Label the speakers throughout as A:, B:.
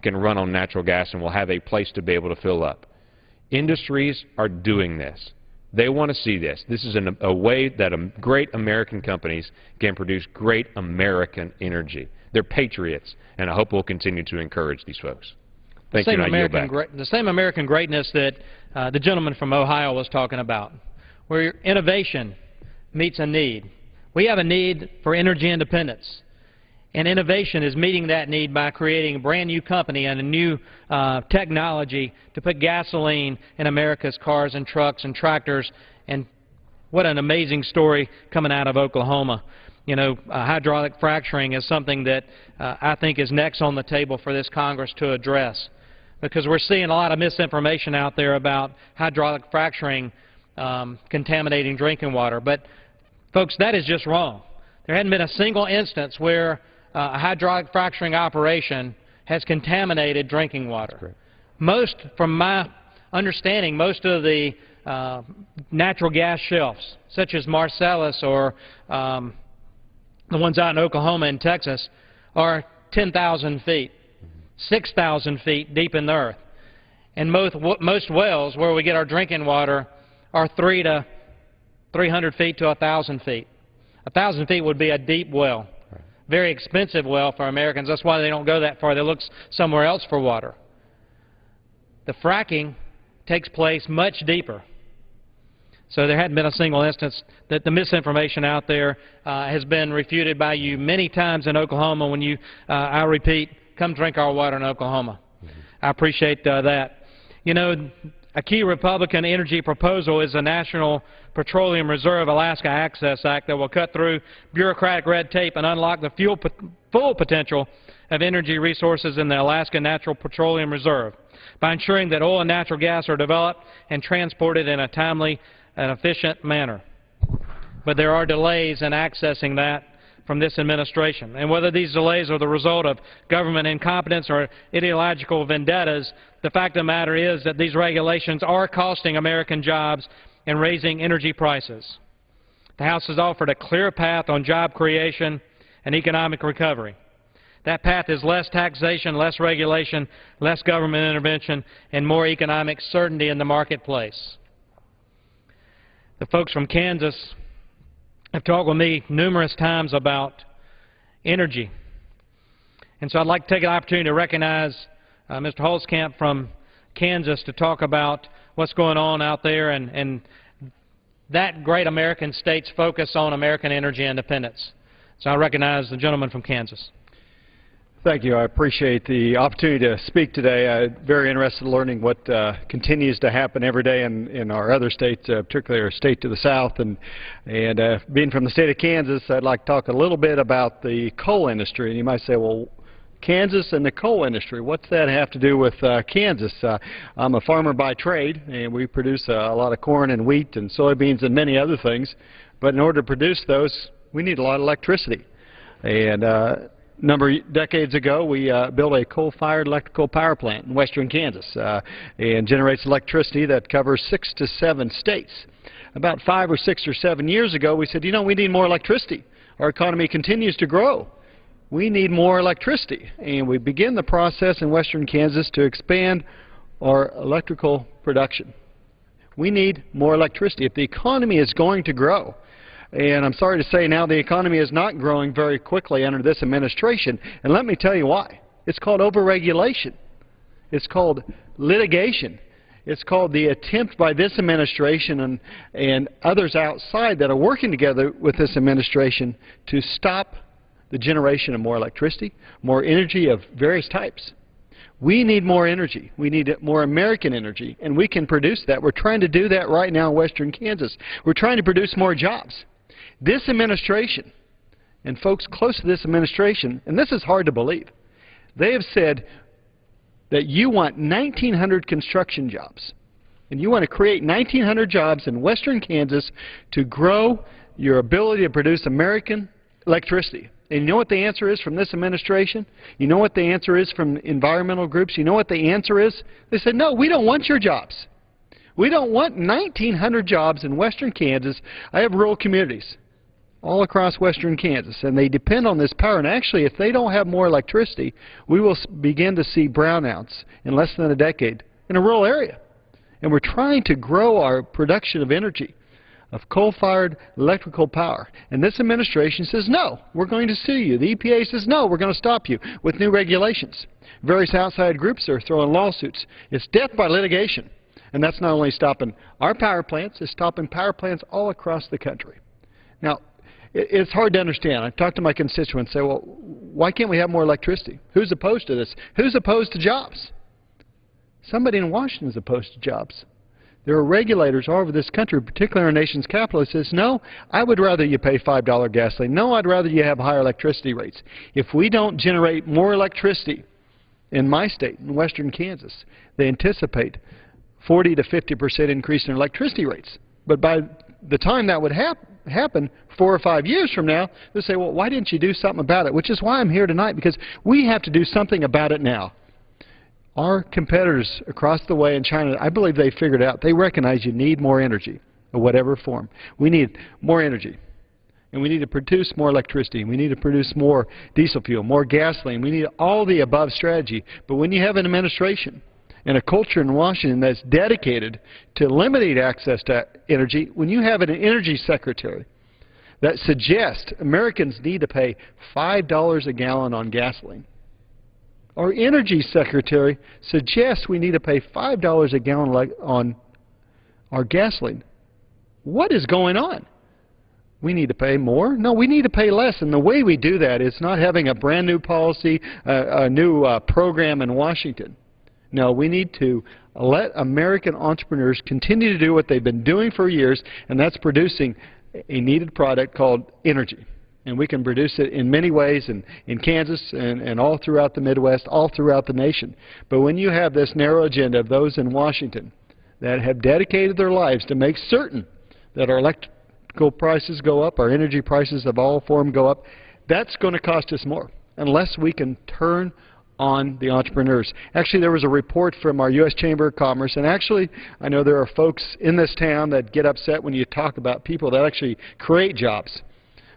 A: can run on natural gas and will have a place to be able to fill up. Industries are doing this. They want to see this. This is a way that great American companies can produce great American energy. They're patriots, and I hope we'll continue to encourage these folks. Thank you, and I yield back.
B: The same American greatness that the gentleman from Ohio was talking about, where innovation meets a need. We have a need for energy independence, and innovation is meeting that need by creating a brand new company and a new technology to put gasoline in America's cars and trucks and tractors. And what an amazing story coming out of Oklahoma. You know, hydraulic fracturing is something that I think is next on the table for this Congress to address, because we're seeing a lot of misinformation out there about hydraulic fracturing contaminating drinking water. But, folks, that is just wrong. There hadn't been a single instance where a hydraulic fracturing operation has contaminated drinking water. From my understanding, most of the natural gas shelves, such as Marcellus or the ones out in Oklahoma and Texas, are 10,000 feet, 6,000 feet deep in the earth. And most wells where we get our drinking water are 300 feet to 1,000 feet. 1,000 feet would be a deep well. Very expensive well for Americans. That's why they don't go that far. They look somewhere else for water. The fracking takes place much deeper. So there hadn't been a single instance. That the misinformation out there has been refuted by you many times in Oklahoma when you, I repeat, come drink our water in Oklahoma. I appreciate that. You know, a key Republican energy proposal is the National Petroleum Reserve Alaska Access Act that will cut through bureaucratic red tape and unlock the full potential of energy resources in the Alaska Natural Petroleum Reserve by ensuring that oil and natural gas are developed and transported in a timely and efficient manner. But there are delays in accessing that from this administration. And whether these delays are the result of government incompetence or ideological vendettas, the fact of the matter is that these regulations are costing American jobs and raising energy prices. The House has offered a clear path on job creation and economic recovery. That path is less taxation, less regulation, less government intervention, and more economic certainty in the marketplace. The folks from Kansas have talked with me numerous times about energy. And so I'd like to take an opportunity to recognize Mr. Holzkamp from Kansas to talk about what's going on out there and that great American state's focus on American energy independence. So I recognize the gentleman from Kansas.
C: Thank you. I appreciate the opportunity to speak today. I'm very interested in learning what continues to happen every day in our other states, particularly our state to the south. And being from the state of Kansas, I'd like to talk a little bit about the coal industry. And you might say, well, Kansas and the coal industry, what's that have to do with Kansas? I'm a farmer by trade, and we produce a lot of corn and wheat and soybeans and many other things. But in order to produce those, we need a lot of electricity. And number of decades ago, we built a coal-fired electrical power plant in western Kansas and generates electricity that covers 6 to 7 states. About 5 or 6 or 7 years ago, we said, you know, we need more electricity. Our economy continues to grow. We need more electricity. And we begin the process in western Kansas to expand our electrical production. We need more electricity. If the economy is going to grow, and I'm sorry to say now the economy is not growing very quickly under this administration, and let me tell you why. It's called overregulation. It's called litigation. It's called the attempt by this administration and others outside that are working together with this administration to stop the generation of more electricity, more energy of various types. We need more energy. We need more American energy, and we can produce that. We're trying to do that right now in western Kansas. We're trying to produce more jobs. This administration and folks close to this administration, and this is hard to believe, they have said that you want 1,900 construction jobs, and you want to create 1,900 jobs in western Kansas to grow your ability to produce American electricity. And you know what the answer is from this administration? You know what the answer is from environmental groups? You know what the answer is? They said, no, we don't want your jobs. We don't want 1,900 jobs in western Kansas. I have rural communities. all across western Kansas, and they depend on this power. And actually, if they don't have more electricity, we will begin to see brownouts in less than a decade in a rural area. And we're trying to grow our production of energy, of coal-fired electrical power. And this administration says, no, we're going to sue you. The EPA says, no, we're going to stop you with new regulations. Various outside groups are throwing lawsuits. It's death by litigation. And that's not only stopping our power plants, it's stopping power plants all across the country. Now, it's hard to understand. I've talked to my constituents and say, well, why can't we have more electricity? Who's opposed to this? Who's opposed to jobs? Somebody in Washington is opposed to jobs. There are regulators all over this country, particularly our nation's capital, that says, no, I would rather you pay $5 gasoline. No, I'd rather you have higher electricity rates. If we don't generate more electricity in my state, in western Kansas, they anticipate 40 to 50% increase in electricity rates. But by the time that would happen 4 or 5 years from now, they'll say, well, why didn't you do something about it? Which is why I'm here tonight, because we have to do something about it now. Our competitors across the way in China, I believe they figured out, they recognize you need more energy of whatever form. We need more energy. And we need to produce more electricity. We need to produce more diesel fuel, more gasoline. We need all the above strategy. But when you have an administration and a culture in Washington that's dedicated to limiting access to energy, when you have an energy secretary that suggests Americans need to pay $5 a gallon on gasoline, our energy secretary suggests we need to pay $5 a gallon on our gasoline. What is going on? We need to pay more? No, we need to pay less. And the way we do that is not having a brand new policy, a new program in Washington. No, we need to let American entrepreneurs continue to do what they've been doing for years, and that's producing a needed product called energy. And we can produce it in many ways in Kansas and all throughout the Midwest, all throughout the nation. But when you have this narrow agenda of those in Washington that have dedicated their lives to make certain that our electrical prices go up, our energy prices of all form go up, that's going to cost us more unless we can turn on the entrepreneurs. Actually, there was a report from our U.S. Chamber of Commerce, and actually I know there are folks in this town that get upset when you talk about people that actually create jobs,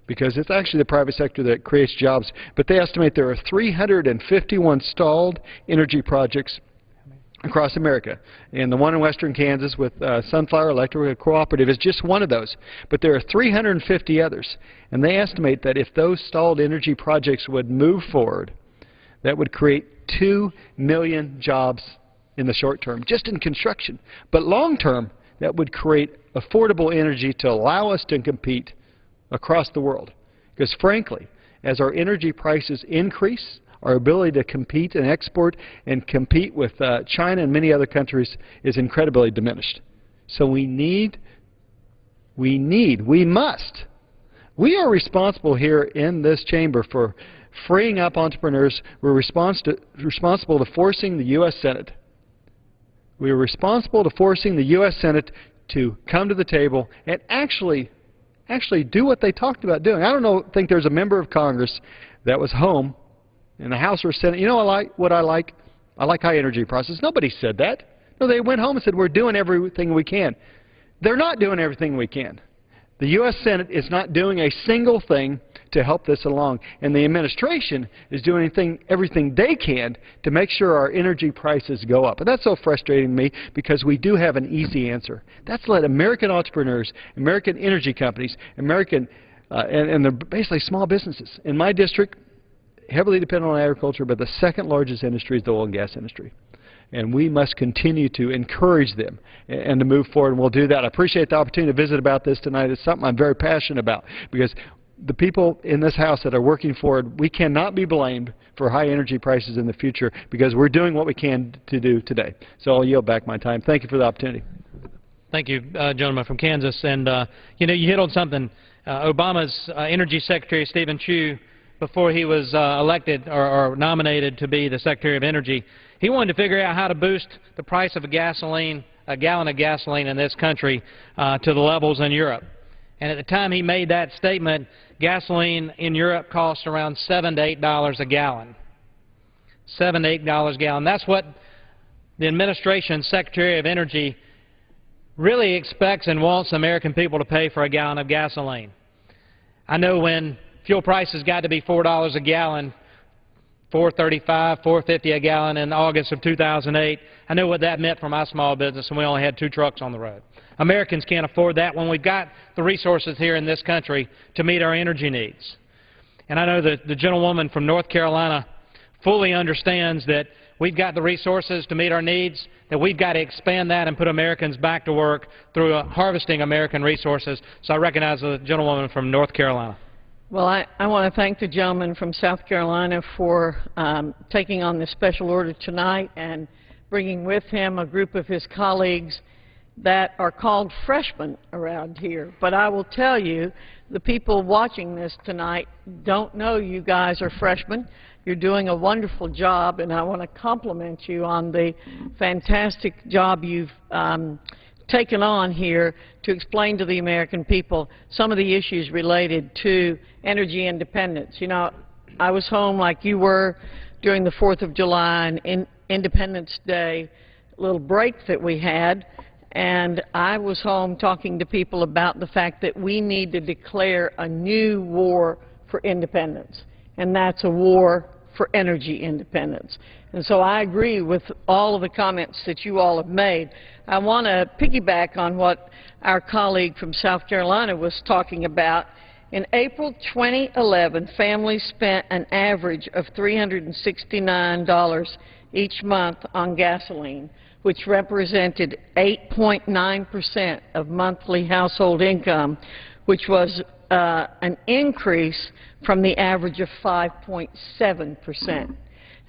C: because it's actually the private sector that creates jobs. But they estimate there are 351 stalled energy projects across America. And the one in western Kansas with Sunflower Electric Cooperative is just one of those. But there are 350 others. And they estimate that if those stalled energy projects would move forward, that would create 2 million jobs in the short term, just in construction. But long term, that would create affordable energy to allow us to compete across the world. Because frankly, as our energy prices increase, our ability to compete and export and compete with China and many other countries is incredibly diminished. So we must. We are responsible here in this chamber for freeing up entrepreneurs. We're responsible to forcing the U.S. Senate. We are responsible to forcing the U.S. Senate to come to the table and actually do what they talked about doing. I don't think there's a member of Congress that was home in the House or Senate. You know what I like? I like high energy prices. Nobody said that. No, they went home and said, we're doing everything we can. They're not doing everything we can. The U.S. Senate is not doing a single thing to help this along. And the administration is doing everything they can to make sure our energy prices go up. And that's so frustrating to me, because we do have an easy answer. That's let American entrepreneurs, American energy companies, and they're basically small businesses. In my district, heavily dependent on agriculture, but the second largest industry is the oil and gas industry. And we must continue to encourage them and to move forward, and we'll do that. I appreciate the opportunity to visit about this tonight. It's something I'm very passionate about, because the people in this House that are working forward, we cannot be blamed for high energy prices in the future, because we're doing what we can to do today. So I'll yield back my time. Thank you for the opportunity.
B: Thank you, gentleman from Kansas. And, you know, you hit on something. Obama's Energy Secretary, Stephen Chu, before he was elected or nominated to be the Secretary of Energy, he wanted to figure out how to boost the price of a gallon of gasoline in this country to the levels in Europe. And at the time he made that statement, gasoline in Europe cost around $7 to $8 a gallon. $7 to $8 a gallon. That's what the administration's Secretary of Energy really expects and wants American people to pay for a gallon of gasoline. I know when fuel prices got to be $4 a gallon, $4.35, $4.50 a gallon in August of 2008, I know what that meant for my small business, and we only had 2 trucks on the road. Americans can't afford that when we've got the resources here in this country to meet our energy needs. And I know that the gentlewoman from North Carolina fully understands that we've got the resources to meet our needs, that we've got to expand that and put Americans back to work through harvesting American resources. So I recognize the gentlewoman from North Carolina.
D: Well, I want to thank the gentleman from South Carolina for taking on this special order tonight and bringing with him a group of his colleagues that are called freshmen around here. But I will tell you, the people watching this tonight don't know you guys are freshmen. You're doing a wonderful job, and I want to compliment you on the fantastic job you've taken on here to explain to the American people some of the issues related to energy independence. You know, I was home like you were during the 4th of July and Independence Day little break that we had, and I was home talking to people about the fact that we need to declare a new war for independence, and that's a war for energy independence. And so I agree with all of the comments that you all have made. I want to piggyback on what our colleague from South Carolina was talking about. In April 2011, families spent an average of $369 each month on gasoline, which represented 8.9% of monthly household income, which was an increase from the average of 5.7%.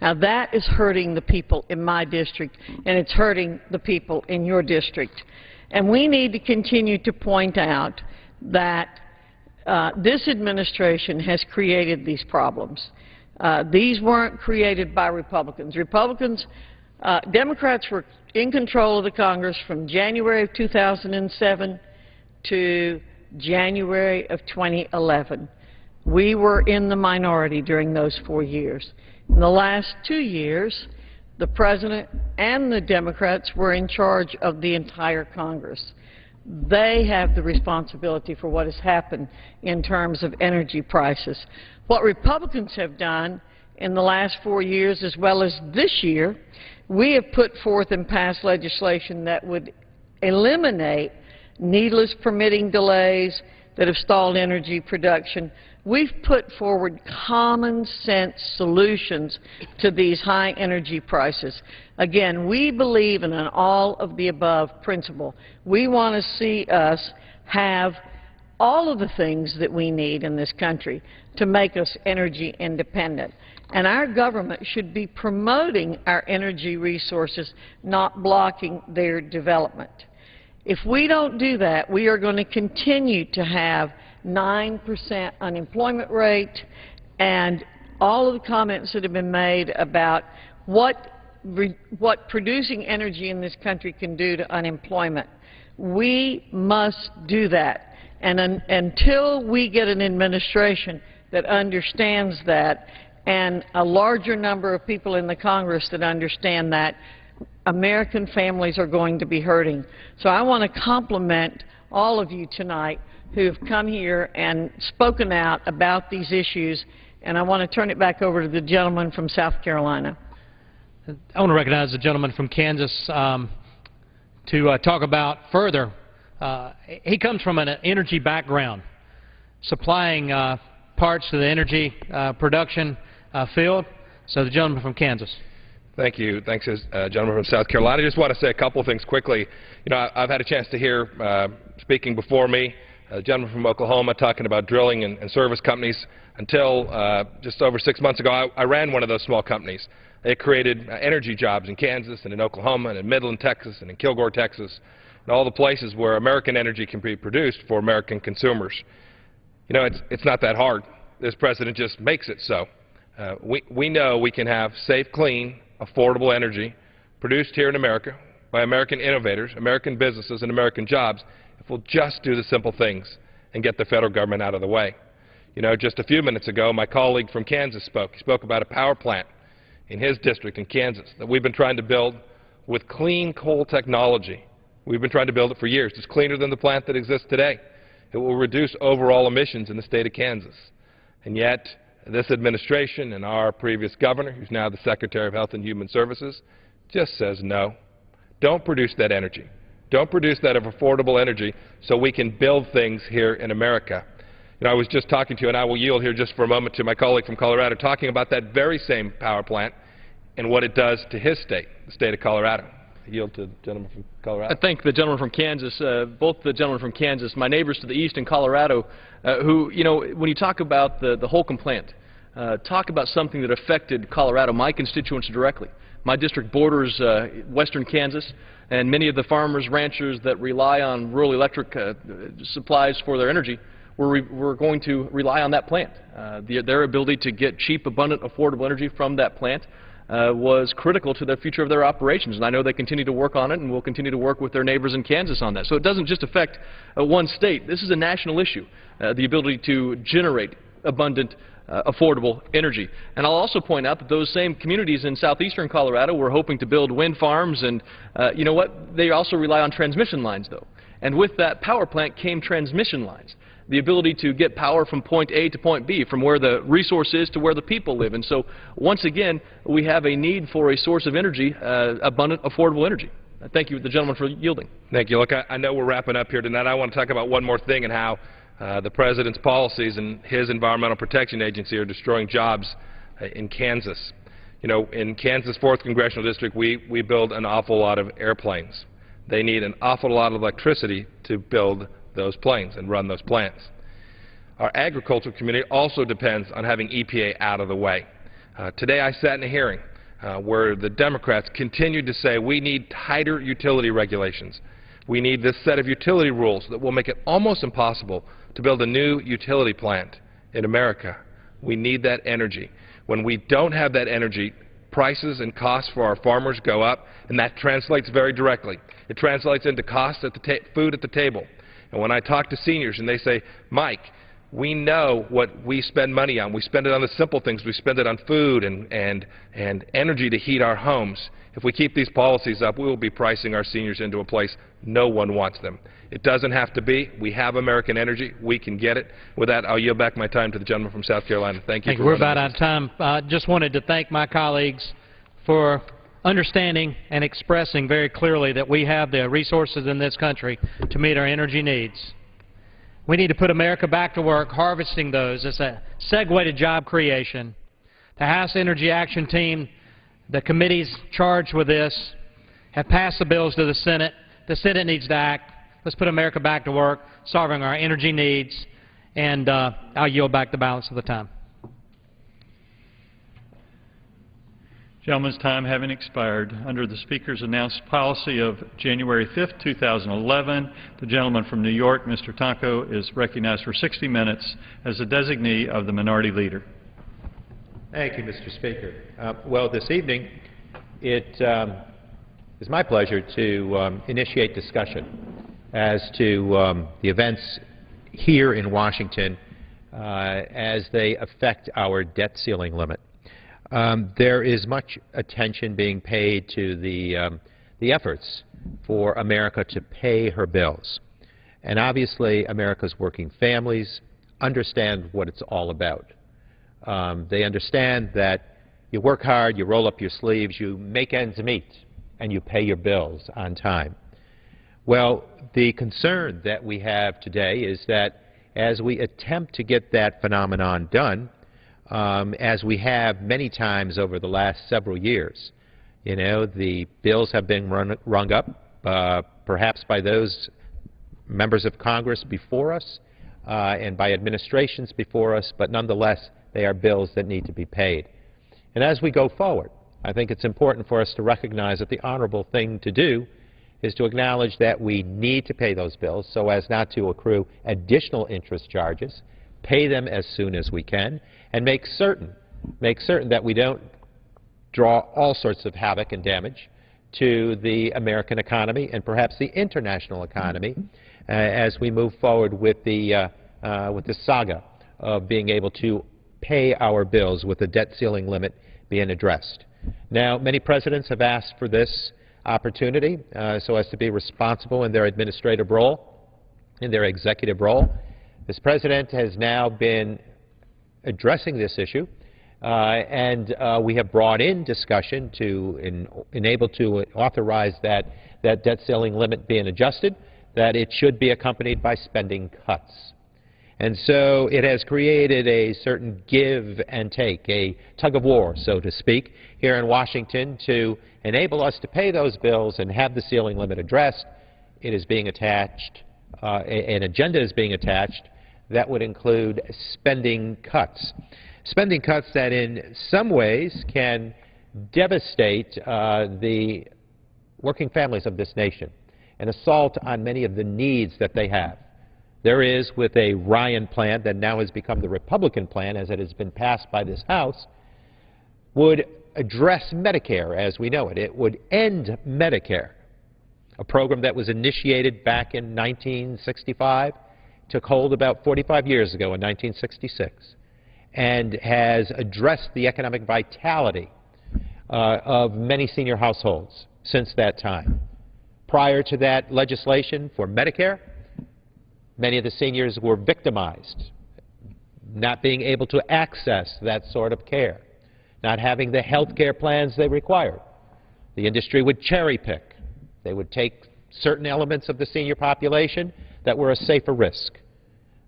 D: Now that is hurting the people in my district, and it's hurting the people in your district. And we need to continue to point out that this administration has created these problems. These weren't created by Republicans. Democrats were in control of the Congress from January of 2007 to January of 2011. We were in the minority during those 4 years. In the last 2 years, the President and the Democrats were in charge of the entire Congress. They have the responsibility for what has happened in terms of energy prices. What Republicans have done in the last 4 years, as well as this year, we have put forth and passed legislation that would eliminate needless permitting delays that have stalled energy production. We've put forward common sense solutions to these high energy prices. Again, we believe in an all of the above principle. We want to see us have all of the things that we need in this country to make us energy independent. And our government should be promoting our energy resources, not blocking their development. If we don't do that, we are going to continue to have 9% unemployment rate, and all of the comments that have been made about what producing energy in this country can do to unemployment. We must do that. And until we get an administration that understands that, and a larger number of people in the Congress that understand that, American families are going to be hurting. So I want to compliment all of you tonight who have come here and spoken out about these issues, and I want to turn it back over to the gentleman from South Carolina.
B: I want to recognize the gentleman from Kansas to talk about further. He comes from an energy background, supplying parts to the energy production field. So the gentleman from Kansas.
E: Thank you. Thanks, gentleman from South Carolina. I just want to say a couple of things quickly. You know, I've had a chance to hear, speaking before me, a gentleman from Oklahoma talking about drilling and service companies. Until just over 6 months ago, I ran one of those small companies. It created energy jobs in Kansas and in Oklahoma and in Midland, Texas, and in Kilgore, Texas, and all the places where American energy can be produced for American consumers. You know, it's not that hard. This president just makes it so. We know we can have safe, clean, affordable energy produced here in America by American innovators, American businesses, and American jobs if we'll just do the simple things and get the federal government out of the way. You know, just a few minutes ago, my colleague from Kansas spoke. He spoke about a power plant in his district in Kansas that we've been trying to build with clean coal technology. We've been trying to build it for years. It's cleaner than the plant that exists today. It will reduce overall emissions in the state of Kansas. And yet, this administration and our previous governor, who's now the Secretary of Health and Human Services, just says no. Don't produce that energy. Don't produce that affordable energy so we can build things here in America. You know, I was just talking to you, and I will yield here just for a moment to my colleague from Colorado, talking about that very same power plant and what it does to his state, the state of Colorado. I yield to the gentleman from Colorado.
F: I thank the gentleman from Kansas, both the gentlemen from Kansas, my neighbors to the east in Colorado, who, you know, when you talk about the Holcomb plant, talk about something that affected Colorado, my constituents directly. My district borders western Kansas, and many of the farmers, ranchers that rely on rural electric supplies for their energy we're going to rely on that plant. Their ability to get cheap, abundant, affordable energy from that plant was critical to the future of their operations, and I know they continue to work on it and will continue to work with their neighbors in Kansas on that. So it doesn't just affect one state. This is a national issue, the ability to generate abundant, affordable energy. And I'll also point out that those same communities in southeastern Colorado were hoping to build wind farms, and you know what? They also rely on transmission lines, though. And with that power plant came transmission lines, the ability to get power from point A to point B, from where the resource is to where the people live. And so, once again, we have a need for a source of energy, abundant, affordable energy. Thank you, the gentleman, for yielding.
E: Thank you. Look, I know we're wrapping up here tonight. I want to talk about one more thing and how the President's policies and his Environmental Protection Agency are destroying jobs in Kansas. You know, in Kansas' 4th Congressional District, we build an awful lot of airplanes. They need an awful lot of electricity to build those planes and run those plants. Our agricultural community also depends on having EPA out of the way. Today I sat in a hearing where the Democrats continued to say we need tighter utility regulations. We need this set of utility rules that will make it almost impossible to build a new utility plant in America. We need that energy. When we don't have that energy, prices and costs for our farmers go up, and that translates very directly. It translates into costs at the food at the table. And when I talk to seniors and they say, Mike, we know what we spend money on. We spend it on the simple things. We spend it on food and energy to heat our homes. If we keep these policies up, we will be pricing our seniors into a place no one wants them. It doesn't have to be. We have American energy. We can get it. With that, I'll yield back my time to the gentleman from South Carolina. Thank you.
B: We're about out of time. I just wanted to thank my colleagues for understanding and expressing very clearly that we have the resources in this country to meet our energy needs. We need to put America back to work harvesting those. It's a segue to job creation. The House Energy Action Team, the committees charged with this, have passed the bills to the Senate. The Senate needs to act. Let's put America back to work, solving our energy needs, and I'll yield back the balance of the time.
G: Gentleman's time having expired, under the Speaker's announced policy of January 5th, 2011, the gentleman from New York, Mr. Tonko, is recognized for 60 minutes as a designee of the Minority Leader.
H: Thank you, Mr. Speaker. Well, this evening, it is my pleasure to initiate discussion as to the events here in Washington as they affect our debt ceiling limit. There is much attention being paid to the efforts for America to pay her bills. And obviously, America's working families understand what it's all about. They understand that you work hard, you roll up your sleeves, you make ends meet, and you pay your bills on time. Well, the concern that we have today is that as we attempt to get that phenomenon done, as we have many times over the last several years, you know, the bills have been rung up, perhaps by those members of Congress before us and by administrations before us, but nonetheless, they are bills that need to be paid. And as we go forward, I think it's important for us to recognize that the honorable thing to do is to acknowledge that we need to pay those bills so as not to accrue additional interest charges, pay them as soon as we can, and make certain that we don't draw all sorts of havoc and damage to the American economy and perhaps the international economy as we move forward with the saga of being able to pay our bills with the debt ceiling limit being addressed. Now, many presidents have asked for this opportunity so as to be responsible in their administrative role. in their executive role. This President has now been addressing this issue, and we have brought in discussion to enable to authorize that debt ceiling limit being adjusted, that it should be accompanied by spending cuts. And so it has created a certain give and take, a tug of war, so to speak, here in Washington to enable us to pay those bills and have the ceiling limit addressed. It is being attached, an agenda is being attached that would include spending cuts. Spending cuts that in some ways can devastate the working families of this nation, an assault on many of the needs that they have. There is, with a Ryan plan that now has become the Republican plan as it has been passed by this House, would address Medicare as we know it. It would end Medicare, a program that was initiated back in 1965, took hold about 45 years ago in 1966, and has addressed the economic vitality of many senior households since that time. Prior to that legislation for Medicare, many of the seniors were victimized, not being able to access that sort of care, not having the health care plans they required. The industry would cherry pick. They would take certain elements of the senior population that were a safer risk,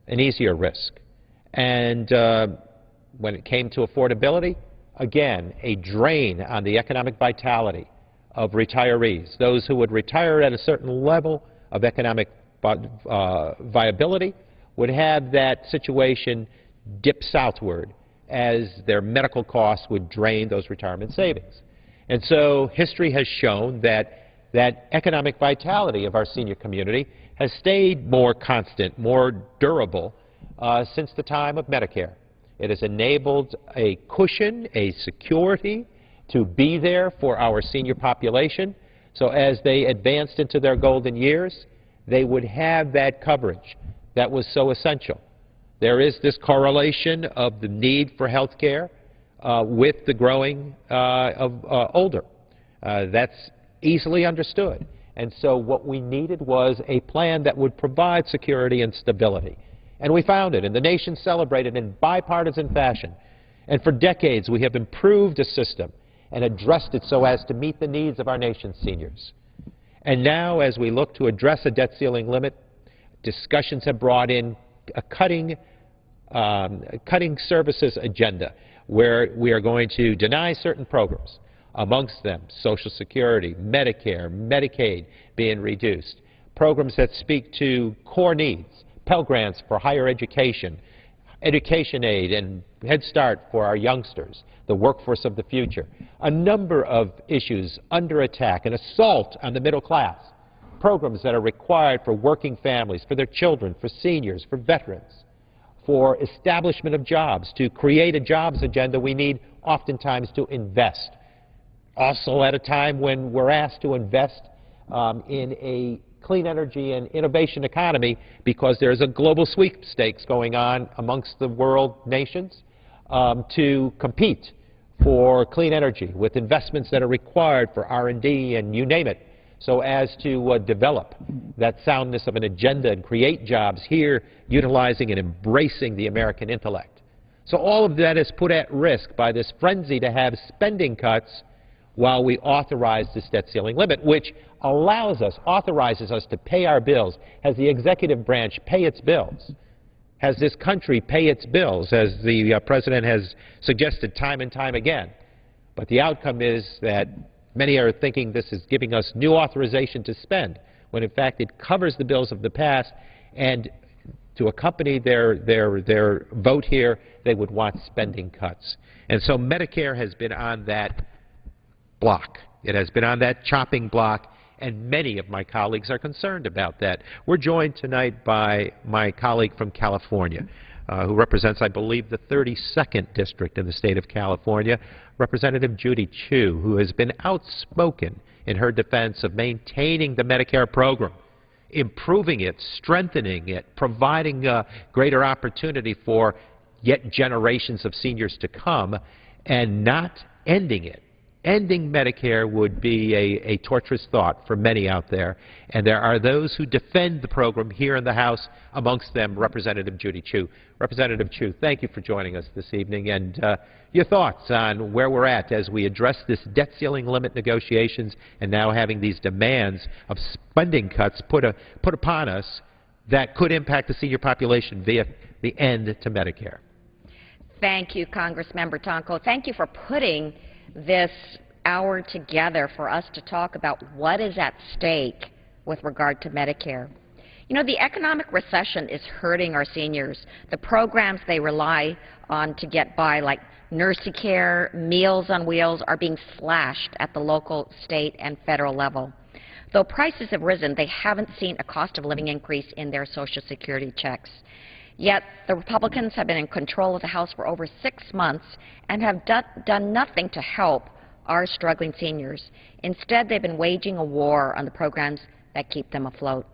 H: an easier risk. And when it came to affordability, again, a drain on the economic vitality of retirees, those who would retire at a certain level of economic viability would have that situation dip southward as their medical costs would drain those retirement savings. And so history has shown that economic vitality of our senior community has stayed more constant, more durable since the time of Medicare. It has enabled a cushion, a security to be there for our senior population, so as they advanced into their golden years, they would have that coverage that was so essential. There is this correlation of the need for health care with the growing of older. That's easily understood. And so what we needed was a plan that would provide security and stability. And we found it, and the nation celebrated in bipartisan fashion. And for decades we have improved a system and addressed it so as to meet the needs of our nation's seniors. And now, as we look to address a debt ceiling limit, discussions have brought in a cutting services agenda where we are going to deny certain programs, amongst them Social Security, Medicare, Medicaid being reduced, programs that speak to core needs, Pell Grants for higher education, education aid and Head Start for our youngsters, the workforce of the future, a number of issues under attack, an assault on the middle class, programs that are required for working families, for their children, for seniors, for veterans, for establishment of jobs. To create a jobs agenda, we need oftentimes to invest. Also at a time when we're asked to invest in a clean energy and innovation economy because there's a global sweepstakes going on amongst the world nations to compete for clean energy with investments that are required for R&D and you name it, so as to develop that soundness of an agenda and create jobs here, utilizing and embracing the American intellect. So all of that is put at risk by this frenzy to have spending cuts while we authorize this debt ceiling limit, which allows us, authorizes us to pay our bills, has the executive branch pay its bills, has this country pay its bills, as the President has suggested time and time again. But the outcome is that many are thinking this is giving us new authorization to spend, when in fact it covers the bills of the past, and to accompany their vote here, they would want spending cuts. And so Medicare has been on that block. It has been on that chopping block, and many of my colleagues are concerned about that. We're joined tonight by my colleague from California, who represents, I believe, the 32nd District in the state of California, Representative Judy Chu, who has been outspoken in her defense of maintaining the Medicare program, improving it, strengthening it, providing greater opportunity for yet generations of seniors to come, and not ending it ending Medicare would be a torturous thought for many out there, and there are those who defend the program here in the House, amongst them Representative Judy Chu. Representative Chu, thank you for joining us this evening, and your thoughts on where we're at as we address this debt ceiling limit negotiations and now having these demands of spending cuts put upon us that could impact the senior population via the end to Medicare.
I: Thank you, Congressmember Tonko. Thank you for putting this hour together for us to talk about what is at stake with regard to Medicare. You know, the economic recession is hurting our seniors. The programs they rely on to get by, like Nursey Care, Meals on Wheels, are being slashed at the local, state, and federal level. Though prices have risen, they haven't seen a cost of living increase in their Social Security checks. Yet the Republicans have been in control of the House for over 6 months and have done nothing to help our struggling seniors. Instead, they've been waging a war on the programs that keep them afloat.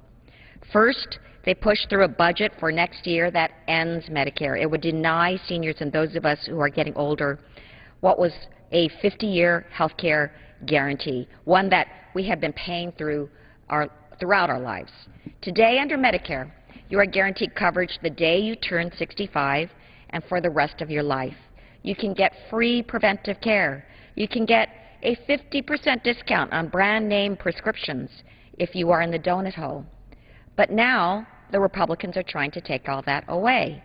I: First, they pushed through a budget for next year that ends Medicare. It would deny seniors and those of us who are getting older what was a 50-year health care guarantee, one that we have been paying throughout our lives. Today, under Medicare, you are guaranteed coverage the day you turn 65 and for the rest of your life. You can get free preventive care. You can get a 50% discount on brand-name prescriptions if you are in the donut hole. But now the Republicans are trying to take all that away.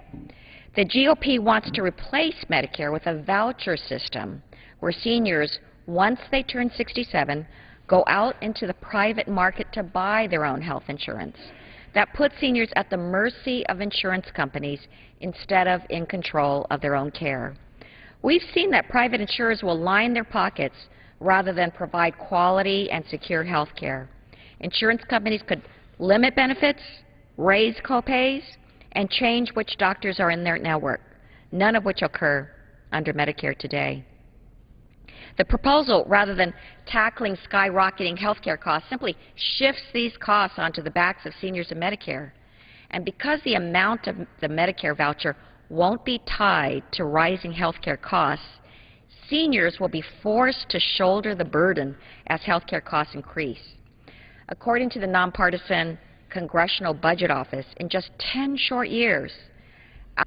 I: The GOP wants to replace Medicare with a voucher system where seniors, once they turn 67, go out into the private market to buy their own health insurance. That puts seniors at the mercy of insurance companies instead of in control of their own care. We've seen that private insurers will line their pockets rather than provide quality and secure health care. Insurance companies could limit benefits, raise copays, and change which doctors are in their network, none of which occur under Medicare today. The proposal, rather than tackling skyrocketing health care costs, simply shifts these costs onto the backs of seniors and Medicare. And because the amount of the Medicare voucher won't be tied to rising health care costs, seniors will be forced to shoulder the burden as health care costs increase. According to the nonpartisan Congressional Budget Office, in just 10 short years,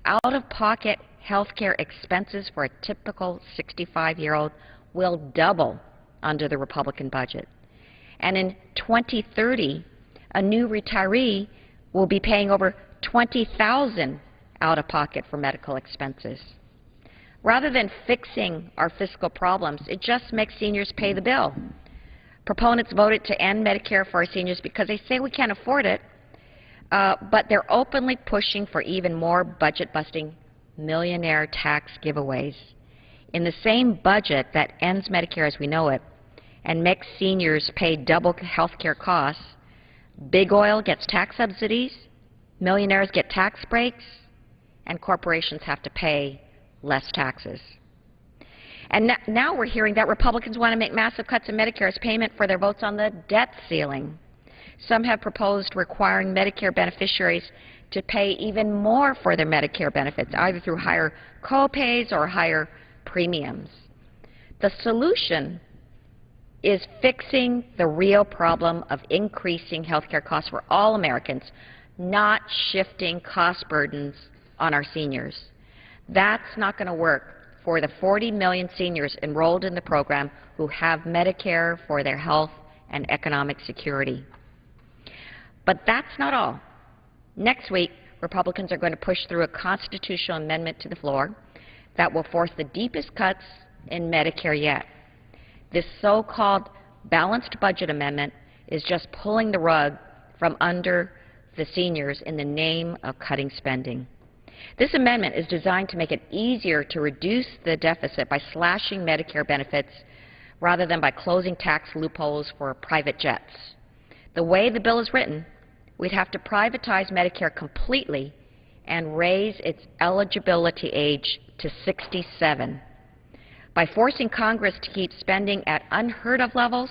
I: out-of-pocket health care expenses for a typical 65-year-old will double under the Republican budget. And in 2030, a new retiree will be paying over $20,000 out-of-pocket for medical expenses. Rather than fixing our fiscal problems, it just makes seniors pay the bill. Proponents voted to end Medicare for our seniors because they say we can't afford it, but they're openly pushing for even more budget-busting millionaire tax giveaways. In the same budget that ends Medicare as we know it and makes seniors pay double health care costs, big oil gets tax subsidies, millionaires get tax breaks, and corporations have to pay less taxes. And now we're hearing that Republicans want to make massive cuts in Medicare as payment for their votes on the debt ceiling. Some have proposed requiring Medicare beneficiaries to pay even more for their Medicare benefits, either through higher co-pays or higher premiums. The solution is fixing the real problem of increasing health care costs for all Americans, not shifting cost burdens on our seniors. That's not going to work for the 40 million seniors enrolled in the program who have Medicare for their health and economic security. But that's not all. Next week, Republicans are going to push through a constitutional amendment to the floor that will force the deepest cuts in Medicare yet. This so-called balanced budget amendment is just pulling the rug from under the seniors in the name of cutting spending. This amendment is designed to make it easier to reduce the deficit by slashing Medicare benefits rather than by closing tax loopholes for private jets. The way the bill is written, we'd have to privatize Medicare completely and raise its eligibility age to 67. By forcing Congress to keep spending at unheard-of levels,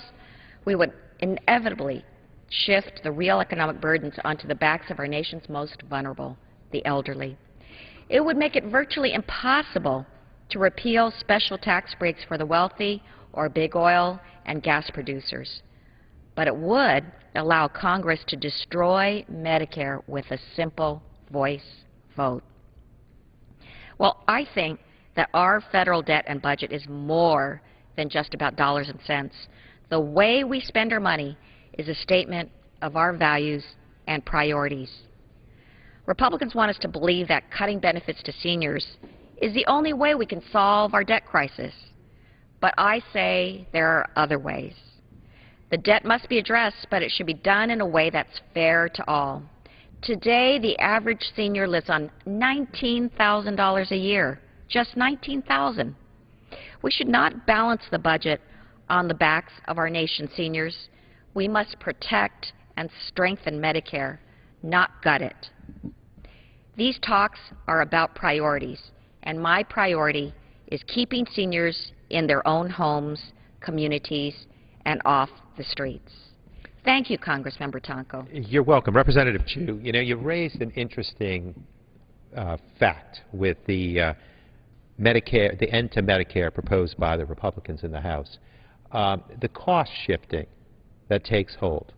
I: we would inevitably shift the real economic burdens onto the backs of our nation's most vulnerable, the elderly. It would make it virtually impossible to repeal special tax breaks for the wealthy or big oil and gas producers. But it would allow Congress to destroy Medicare with a simple voice vote. Well, I think that our federal debt and budget is more than just about dollars and cents. The way we spend our money is a statement of our values and priorities. Republicans want us to believe that cutting benefits to seniors is the only way we can solve our debt crisis. But I say there are other ways. The debt must be addressed, but it should be done in a way that's fair to all. Today, the average senior lives on $19,000 a year, just $19,000. We should not balance the budget on the backs of our nation's seniors. We must protect and strengthen Medicare, not gut it. These talks are about priorities, and my priority is keeping seniors in their own homes, communities, and off the streets. Thank you, Congressmember Tonko.
H: You're welcome. Representative Chu, you know, you raised an interesting fact with the Medicare, the end to Medicare proposed by the Republicans in the House. The cost shifting that takes hold.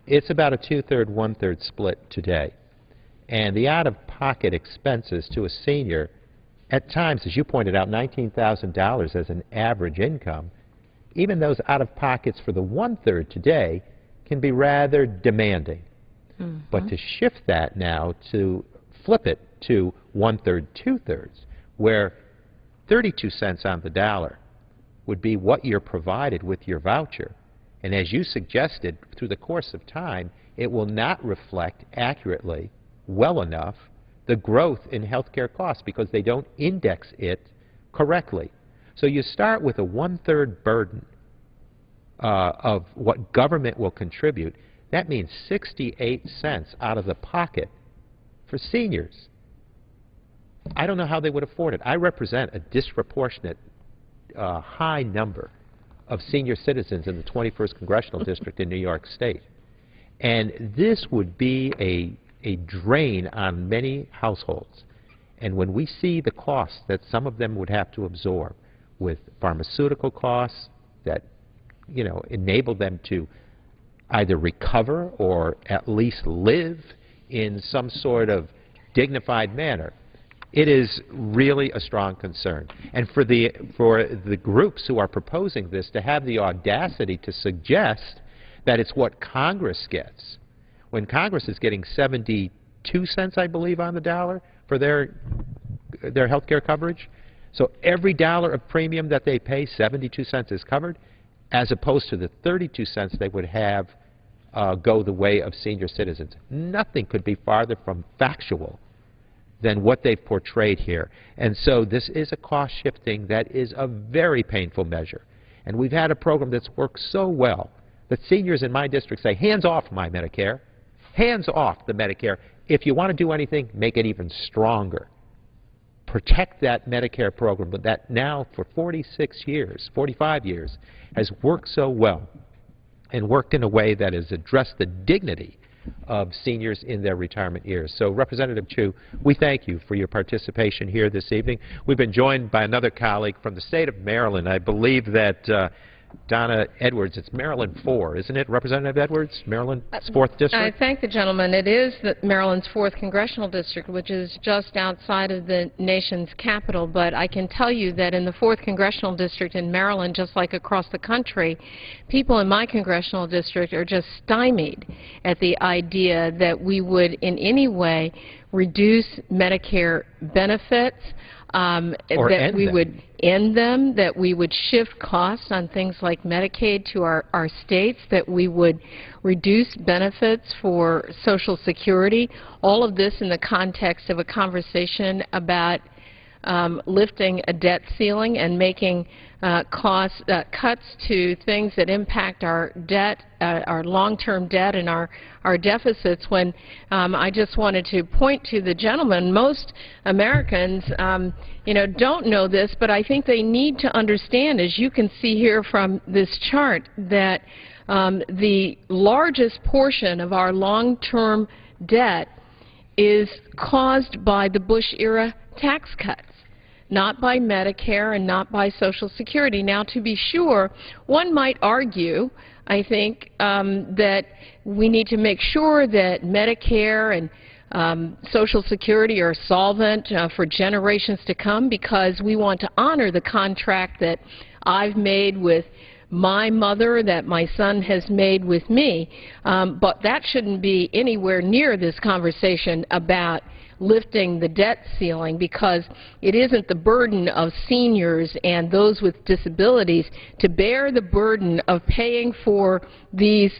H: It's about a two-third, one-third split today. And the out-of-pocket expenses to a senior, at times, as you pointed out, $19,000 as an average income, even those out-of-pockets for the one-third today can be rather demanding. But to shift that now, to flip it to one-third, two-thirds, where 32 cents on the dollar would be what you're provided with your voucher. And as you suggested, through the course of time, it will not reflect accurately, well enough, the growth in health care costs because they don't index it correctly. So you start with a one-third burden of what government will contribute. That means 68 cents out of the pocket for seniors. I don't know how they would afford it. I represent a disproportionate high number of senior citizens in the 21st Congressional District in New York State. And this would be a drain on many households. And when we see the costs that some of them would have to absorb with pharmaceutical costs that, you know, enable them to either recover or at least live in some sort of dignified manner, it is really a strong concern. And for the groups who are proposing this to have the audacity to suggest that it's what Congress gets, when Congress is getting 72 cents, I believe, on the dollar for their health care coverage. So every dollar of premium that they pay, 72 cents is covered, as opposed to the 32 cents they would have go the way of senior citizens. Nothing could be farther from factual than what they've portrayed here. And so this is a cost shifting that is a very painful measure. And we've had a program that's worked so well that seniors in my district say, hands off my Medicare, hands off the Medicare. If you want to do anything, make it even stronger. Protect that Medicare program, but that now for 46 years, 45 years, has worked so well and worked in a way that has addressed the dignity of seniors in their retirement years. So, Representative Chu, we thank you for your participation here this evening. We've been joined by another colleague from the state of Maryland. I believe that Donna Edwards, it's Maryland 4, isn't it, Representative Edwards? Maryland's 4th District?
J: I thank the gentleman. It is Maryland's 4th Congressional District, which is just outside of the nation's capital. But I can tell you that in the 4th Congressional District in Maryland, just like across the country, people in my congressional district are just stymied at the idea that we would in any way reduce Medicare benefits, that we would end them, that we would shift costs on things like Medicaid to our states, that we would reduce benefits for Social Security, all of this in the context of a conversation about lifting a debt ceiling and making cuts to things that impact our debt, our long-term debt and our deficits, when I just wanted to point to the gentleman. Most Americans don't know this, but I think they need to understand, as you can see here from this chart, that the largest portion of our long-term debt is caused by the Bush-era tax cuts. not by Medicare and not by Social Security. Now, to be sure, one might argue, I think, that we need to make sure that Medicare and Social Security are solvent for generations to come, because we want to honor the contract that I've made with my mother, that my son has made with me. But that shouldn't be anywhere near this conversation about lifting the debt ceiling, because it isn't the burden of seniors and those with disabilities to bear the burden of paying for these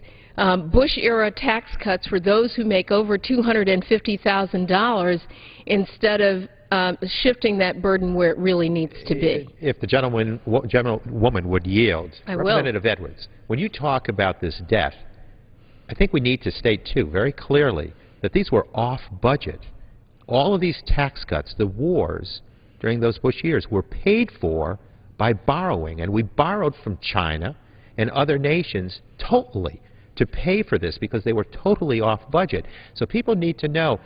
J: Bush-era tax cuts for those who make over $250,000 instead of shifting that burden where it really needs to be.
H: If the gentlewoman would yield.
J: I will.
H: Representative Edwards, when you talk about this debt, I think we need to state, too, very clearly that these were off budget. All of these tax cuts, the wars during those Bush years, were paid for by borrowing. And we borrowed from China and other nations totally to pay for this, because they were totally off budget. So people need to know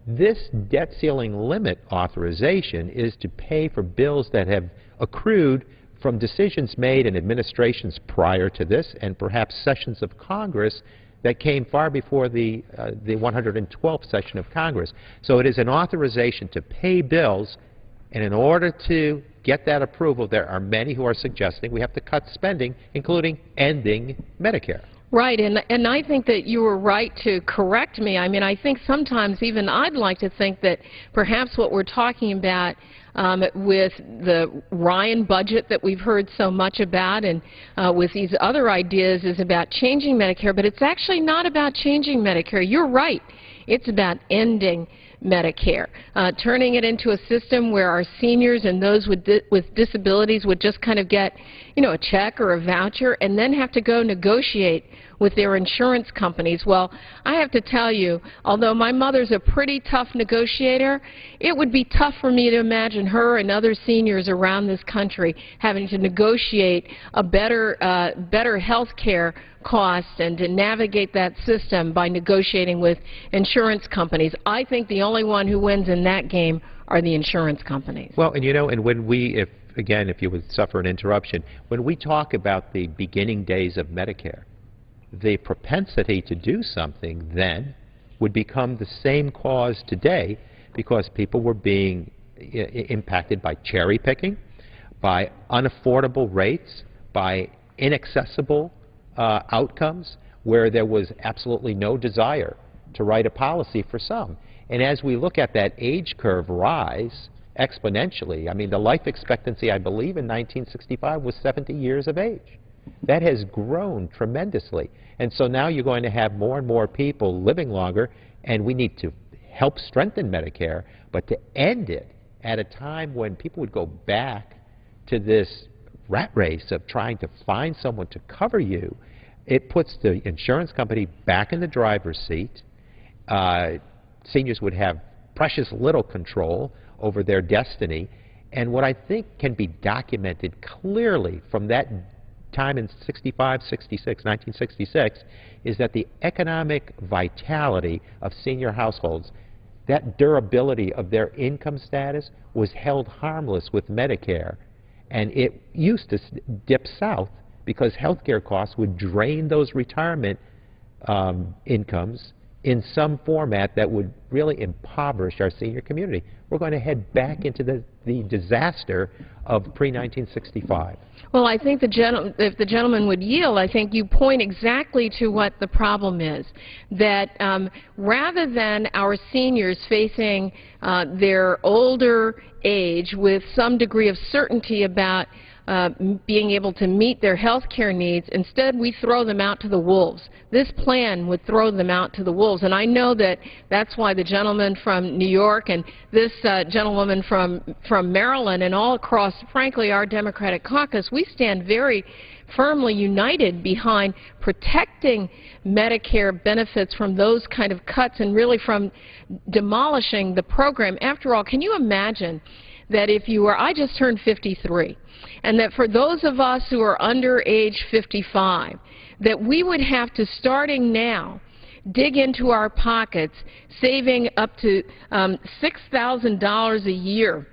H: this debt ceiling limit authorization is to pay for bills that have accrued from decisions made in administrations prior to this, and perhaps sessions of Congress that came far before the 112th session of Congress. So it is an authorization to pay bills, and in order to get that approval, there are many who are suggesting we have to cut spending, including ending Medicare.
J: Right, and I think that you were right to correct me. I mean, I think sometimes even I'd like to think that perhaps what we're talking about with the Ryan budget that we've heard so much about, and with these other ideas, is about changing Medicare, but it's actually not about changing Medicare. You're right. It's about ending Medicare, turning it into a system where our seniors and those with disabilities would just kind of get, you know, a check or a voucher and then have to go negotiate with their insurance companies. Well, I have to tell you, although my mother's a pretty tough negotiator, it would be tough for me to imagine her and other seniors around this country having to negotiate a better health care cost and to navigate that system by negotiating with insurance companies. I think the only one who wins in that game are the insurance companies.
H: Well, and you know, and when we, if you would suffer an interruption, when we talk about the beginning days of Medicare, the propensity to do something then would become the same cause today, because people were being impacted by cherry picking, by unaffordable rates, by inaccessible outcomes where there was absolutely no desire to write a policy for some. And as we look at that age curve rise exponentially, I mean, the life expectancy, I believe, in 1965 was 70 years of age. That has grown tremendously. And so now you're going to have more and more people living longer, and we need to help strengthen Medicare, but to end it at a time when people would go back to this rat race of trying to find someone to cover you, it puts the insurance company back in the driver's seat. Seniors would have precious little control over their destiny. And what I think can be documented clearly from that time in 1966, is that the economic vitality of senior households, that durability of their income status, was held harmless with Medicare. And it used to dip south because health care costs would drain those retirement incomes in some format that would really impoverish our senior community. We're going to head back into the disaster of pre-1965.
J: Well, I think if the gentleman would yield, I think you point exactly to what the problem is, that rather than our seniors facing their older age with some degree of certainty about being able to meet their health care needs, instead we throw them out to the wolves. This plan would throw them out to the wolves, and I know that that's why the gentleman from New York and this gentlewoman from Maryland and all across, frankly, our Democratic caucus, we stand very firmly united behind protecting Medicare benefits from those kind of cuts and really from demolishing the program. After all, can you imagine that if you were, I just turned 53, and that for those of us who are under age 55, that we would have to, starting now, dig into our pockets, saving up to $6,000 a year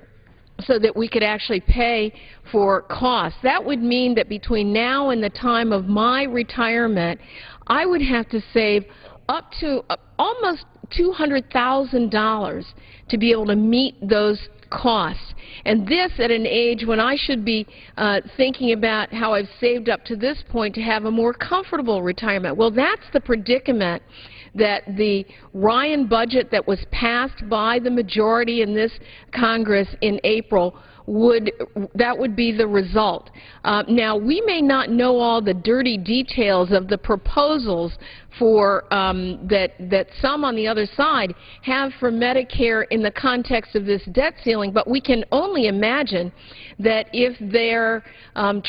J: so that we could actually pay for costs. That would mean that between now and the time of my retirement, I would have to save up to almost $200,000 to be able to meet those costs. And this at an age when I should be thinking about how I've saved up to this point to have a more comfortable retirement. Well, that's the predicament that the Ryan budget that was passed by the majority in this Congress in April that would be the result. Now, we may not know all the dirty details of the proposals for that some on the other side have for Medicare in the context of this debt ceiling, but we can only imagine that if their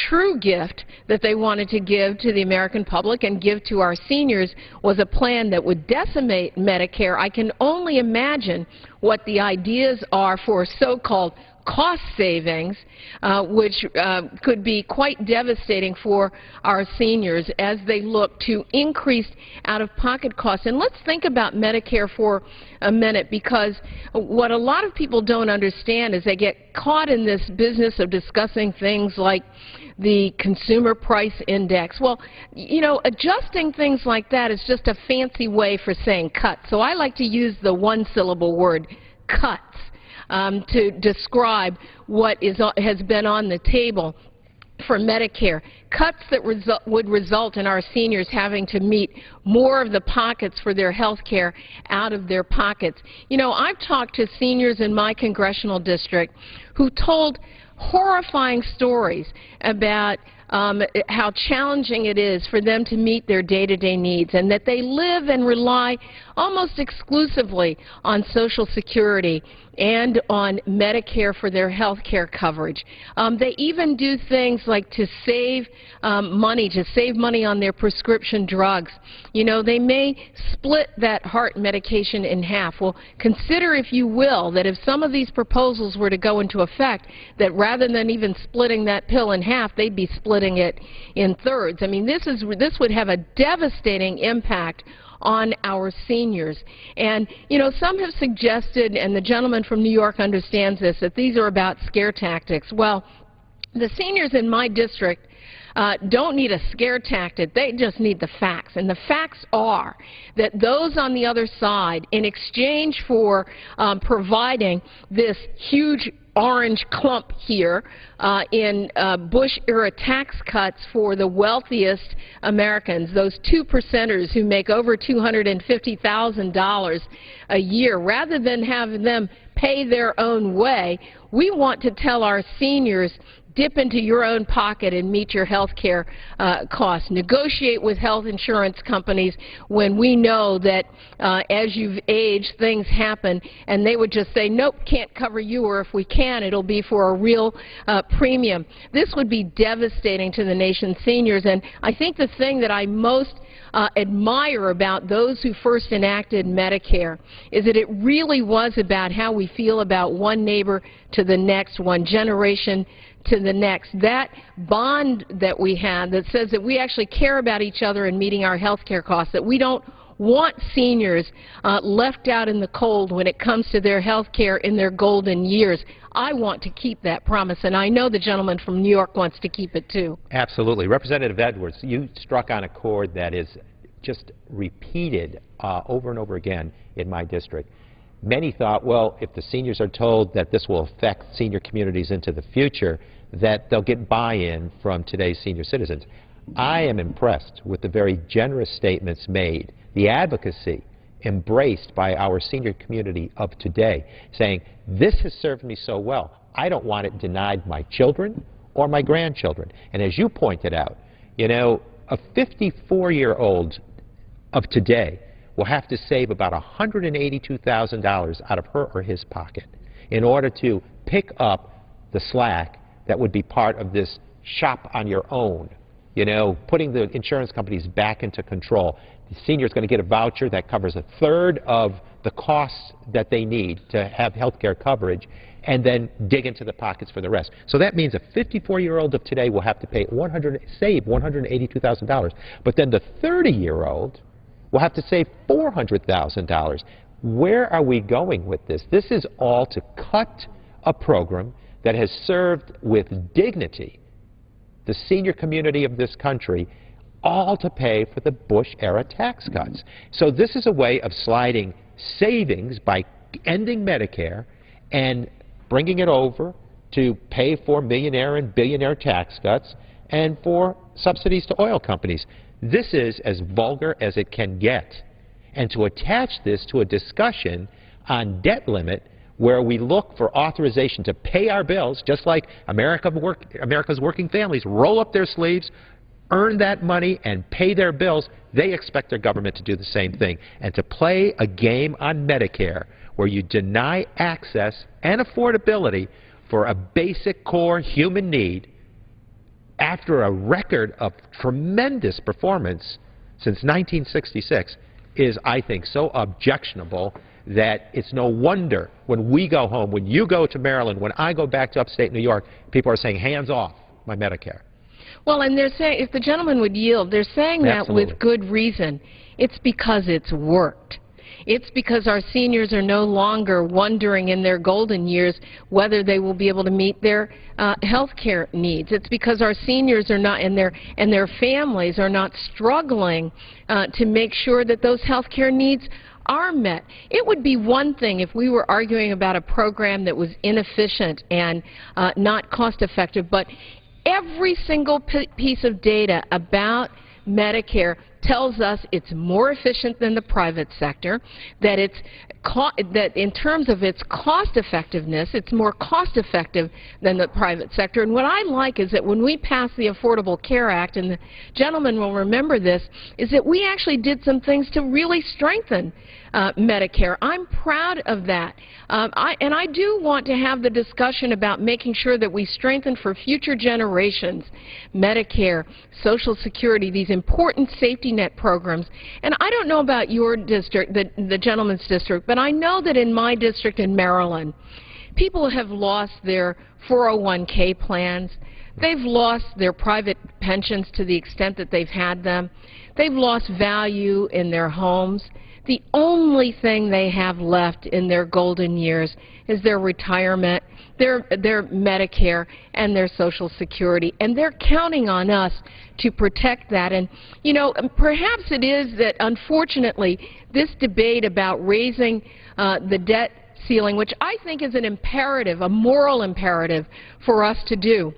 J: true gift that they wanted to give to the American public and give to our seniors was a plan that would decimate Medicare, I can only imagine what the ideas are for so-called cost savings, which could be quite devastating for our seniors as they look to increased out-of-pocket costs. And let's think about Medicare for a minute, because what a lot of people don't understand is they get caught in this business of discussing things like the consumer price index. Well, you know, adjusting things like that is just a fancy way for saying cut. So I like to use the one-syllable word, cuts, to describe what has been on the table for Medicare. Cuts that would result in our seniors having to meet more of the pockets for their health care out of their pockets. You know, I've talked to seniors in my congressional district who told horrifying stories about how challenging it is for them to meet their day-to-day needs, and that they live and rely almost exclusively on Social Security and on Medicare for their health care coverage. They even do things like to save money on their prescription drugs. You know, they may split that heart medication in half. Well, consider, if you will, that if some of these proposals were to go into effect, that rather than even splitting that pill in half, they'd be splitting it in thirds. I mean, this would have a devastating impact on our seniors. And, you know, some have suggested, and the gentleman from New York understands this, that these are about scare tactics. Well, the seniors in my district don't need a scare tactic. They just need the facts. And the facts are that those on the other side, in exchange for providing this huge orange clump here in Bush-era tax cuts for the wealthiest Americans, those 2%ers who make over $250,000 a year, rather than having them pay their own way, we want to tell our seniors, dip into your own pocket and meet your health care costs. Negotiate with health insurance companies when we know that as you've aged, things happen, and they would just say, nope, can't cover you, or if we can, it'll be for a real premium. This would be devastating to the nation's seniors, and I think the thing that I most admire about those who first enacted Medicare is that it really was about how we feel about one neighbor to the next, one generation to the next. That bond that we had that says that we actually care about each other and meeting our health care costs, that we don't want seniors left out in the cold when it comes to their health care in their golden years. I want to keep that promise, and I know the gentleman from New York wants to keep it too.
H: Absolutely. Representative Edwards, you struck on a chord that is just repeated over and over again in my district. Many thought, well, if the seniors are told that this will affect senior communities into the future, that they'll get buy-in from today's senior citizens. I am impressed with the very generous statements made, the advocacy embraced by our senior community of today, saying, this has served me so well, I don't want it denied my children or my grandchildren. And as you pointed out, you know, a 54-year-old of today will have to save about $182,000 out of her or his pocket in order to pick up the slack that would be part of this shop on your own, you know, putting the insurance companies back into control. The senior is going to get a voucher that covers a third of the costs that they need to have health care coverage, and then dig into the pockets for the rest. So that means a 54-year-old of today will have to save $182,000, but then the 30-year-old will have to save $400,000. Where are we going with this? This is all to cut a program that has served with dignity the senior community of this country, all to pay for the Bush-era tax cuts. So this is a way of sliding savings by ending Medicare and bringing it over to pay for millionaire and billionaire tax cuts and for subsidies to oil companies. This is as vulgar as it can get. And to attach this to a discussion on debt limit where we look for authorization to pay our bills, just like America's working families roll up their sleeves, earn that money, and pay their bills, they expect their government to do the same thing. And to play a game on Medicare where you deny access and affordability for a basic core human need after a record of tremendous performance since 1966 is, I think, so objectionable that it's no wonder when we go home, when you go to Maryland, when I go back to upstate New York, people are saying, hands off my Medicare.
J: Well, and they're saying, if the gentleman would yield, they're saying that
H: Absolutely.
J: with good reason. It's because it's worked. It's because our seniors are no longer wondering in their golden years whether they will be able to meet their health care needs. It's because our seniors are not, and their families are not struggling to make sure that those health care needs are met. It would be one thing if we were arguing about a program that was inefficient and not cost effective, but every single piece of data about Medicare tells us it's more efficient than the private sector, that that in terms of its cost effectiveness, it's more cost effective than the private sector. And what I like is that when we passed the Affordable Care Act, and the gentleman will remember this, is that we actually did some things to really strengthen Medicare. I'm proud of that. And I do want to have the discussion about making sure that we strengthen for future generations Medicare, Social Security, these important safety net programs. And I don't know about your district, the gentleman's district, but I know that in my district in Maryland, people have lost their 401k plans. They've lost their private pensions to the extent that they've had them. They've lost value in their homes. The only thing they have left in their golden years is their retirement, their Medicare, and their Social Security. And they're counting on us to protect that. And, you know, perhaps it is that, unfortunately, this debate about raising the debt ceiling, which I think is an imperative, a moral imperative for us to do,